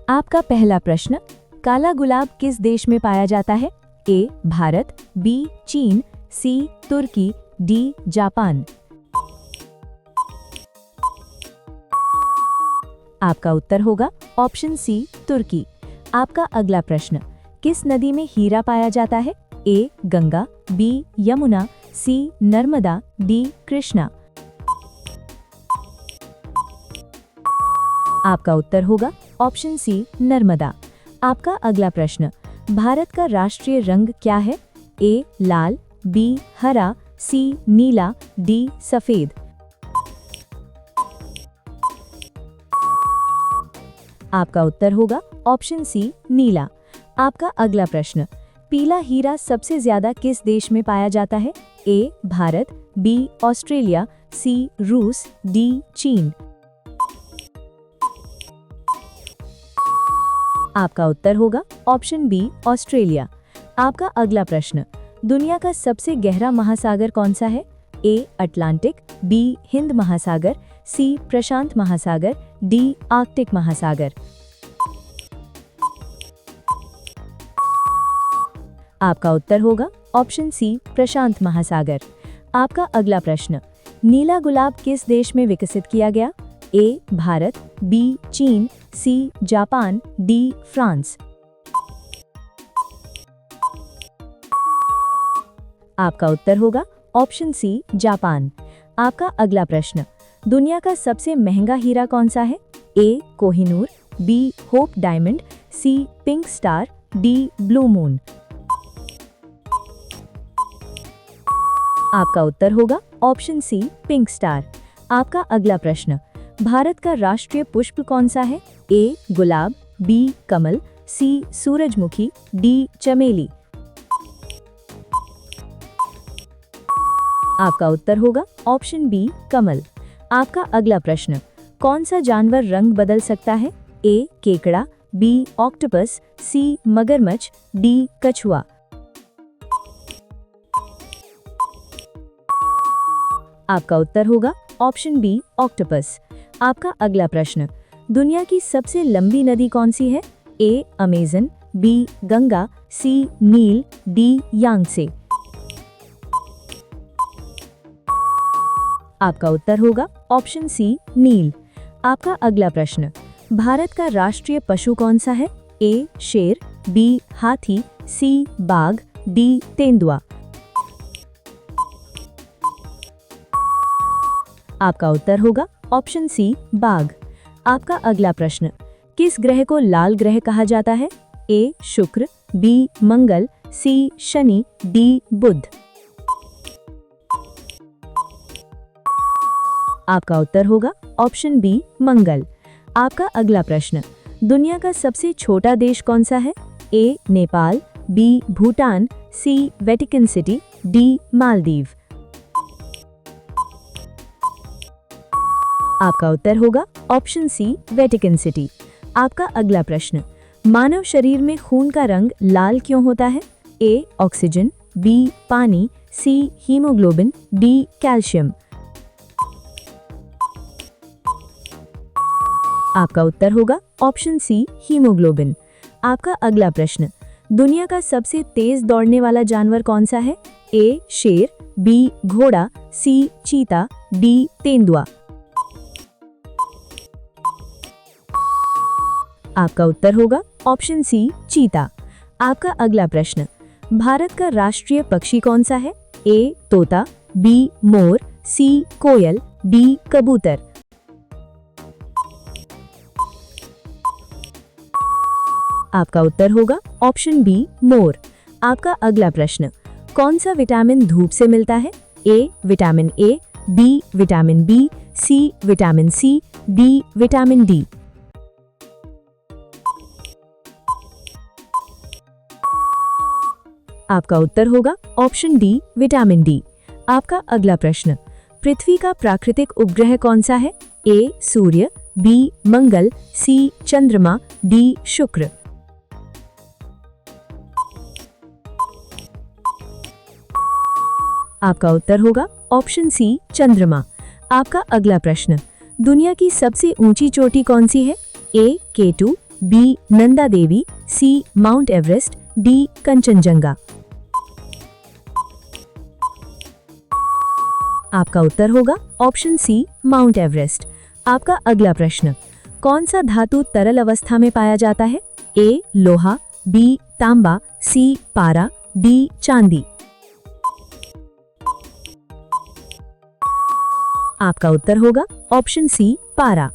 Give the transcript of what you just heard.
आपका पहला प्रश्न, काला गुलाब किस देश में पाया जाता है? ए भारत, बी चीन, सी तुर्की, डी जापान। आपका उत्तर होगा ऑप्शन सी तुर्की। आपका अगला प्रश्न, किस नदी में हीरा पाया जाता है? ए गंगा, बी यमुना, सी नर्मदा, डी कृष्णा। आपका उत्तर होगा ऑप्शन सी नर्मदा। आपका अगला प्रश्न, भारत का राष्ट्रीय रंग क्या है? ए लाल, बी हरा, सी नीला, डी सफेद। आपका उत्तर होगा ऑप्शन सी नीला। आपका अगला प्रश्न, पीला हीरा सबसे ज्यादा किस देश में पाया जाता है? ए भारत, बी ऑस्ट्रेलिया, सी रूस, डी चीन। आपका उत्तर होगा ऑप्शन बी ऑस्ट्रेलिया। आपका अगला प्रश्न, दुनिया का सबसे गहरा महासागर कौन सा है? ए अटलांटिक, बी हिंद महासागर, सी प्रशांत महासागर, डी आर्कटिक महासागर। आपका उत्तर होगा ऑप्शन सी प्रशांत महासागर। आपका अगला प्रश्न, नीला गुलाब किस देश में विकसित किया गया? ए भारत, बी चीन, सी जापान, डी फ्रांस। आपका उत्तर होगा ऑप्शन सी जापान। आपका अगला प्रश्न, दुनिया का सबसे महंगा हीरा कौन सा है? A Kohinoor, B Hope Diamond, C Pink Star, D Blue Moon. आपका उत्तर होगा ऑप्शन सी पिंक स्टार। आपका अगला प्रश्न, भारत का राष्ट्रीय पुष्प कौन सा है? ए गुलाब, बी कमल, सी सूरजमुखी, डी चमेली। आपका उत्तर होगा ऑप्शन बी कमल। आपका अगला प्रश्न, कौन सा जानवर रंग बदल सकता है? ए केकड़ा, बी ऑक्टोपस, सी मगरमच्छ, डी कछुआ। आपका उत्तर होगा ऑप्शन बी ऑक्टोपस। आपका अगला प्रश्न, दुनिया की सबसे लंबी नदी कौन सी है? ए अमेजन, बी गंगा, सी नील, डी यांगसे। आपका उत्तर होगा ऑप्शन सी नील। आपका अगला प्रश्न, भारत का राष्ट्रीय पशु कौन सा है? ए शेर, बी हाथी, सी बाघ, डी तेंदुआ। आपका उत्तर होगा ऑप्शन सी बाघ। आपका अगला प्रश्न, किस ग्रह को लाल ग्रह कहा जाता है? ए शुक्र, बी मंगल, सी शनि, डी बुध। आपका उत्तर होगा ऑप्शन बी मंगल। आपका अगला प्रश्न, दुनिया का सबसे छोटा देश कौन सा है? ए नेपाल, बी भूटान, सी वेटिकन सिटी, डी मालदीव। आपका उत्तर होगा ऑप्शन सी वेटिकन सिटी। आपका अगला प्रश्न, मानव शरीर में खून का रंग लाल क्यों होता है? ए ऑक्सीजन, बी पानी, सी हीमोग्लोबिन, डी कैल्शियम। आपका उत्तर होगा ऑप्शन सी हीमोग्लोबिन। आपका अगला प्रश्न, दुनिया का सबसे तेज दौड़ने वाला जानवर कौन सा है? ए शेर, बी घोड़ा, सी चीता, डी तेंदुआ। आपका उत्तर होगा ऑप्शन सी चीता। आपका अगला प्रश्न, भारत का राष्ट्रीय पक्षी कौन सा है? ए तोता, be more, C coil, D कबूतर। आपका उत्तर होगा ऑप्शन बी मोर। आपका अगला प्रश्न, कौन सा विटामिन धूप से मिलता है? A vitamin A, B vitamin B, C vitamin C, D vitamin D. आपका उत्तर होगा ऑप्शन डी विटामिन डी। आपका अगला प्रश्न, पृथ्वी का प्राकृतिक उपग्रह कौन सा है? ए सूर्य, बी मंगल, सी चंद्रमा, डी शुक्र। आपका उत्तर होगा ऑप्शन सी चंद्रमा। आपका अगला प्रश्न, दुनिया की सबसे ऊंची चोटी कौन सी है? ए केटू, बी नंदा देवी, सी माउंट एवरेस्ट, डी कंचनजंगा। आपका उत्तर होगा ऑप्शन सी माउंट एवरेस्ट। आपका अगला प्रश्न, कौन सा धातु तरल अवस्था में पाया जाता है? ए लोहा, बी तांबा, सी पारा, डी चांदी। आपका उत्तर होगा ऑप्शन सी पारा।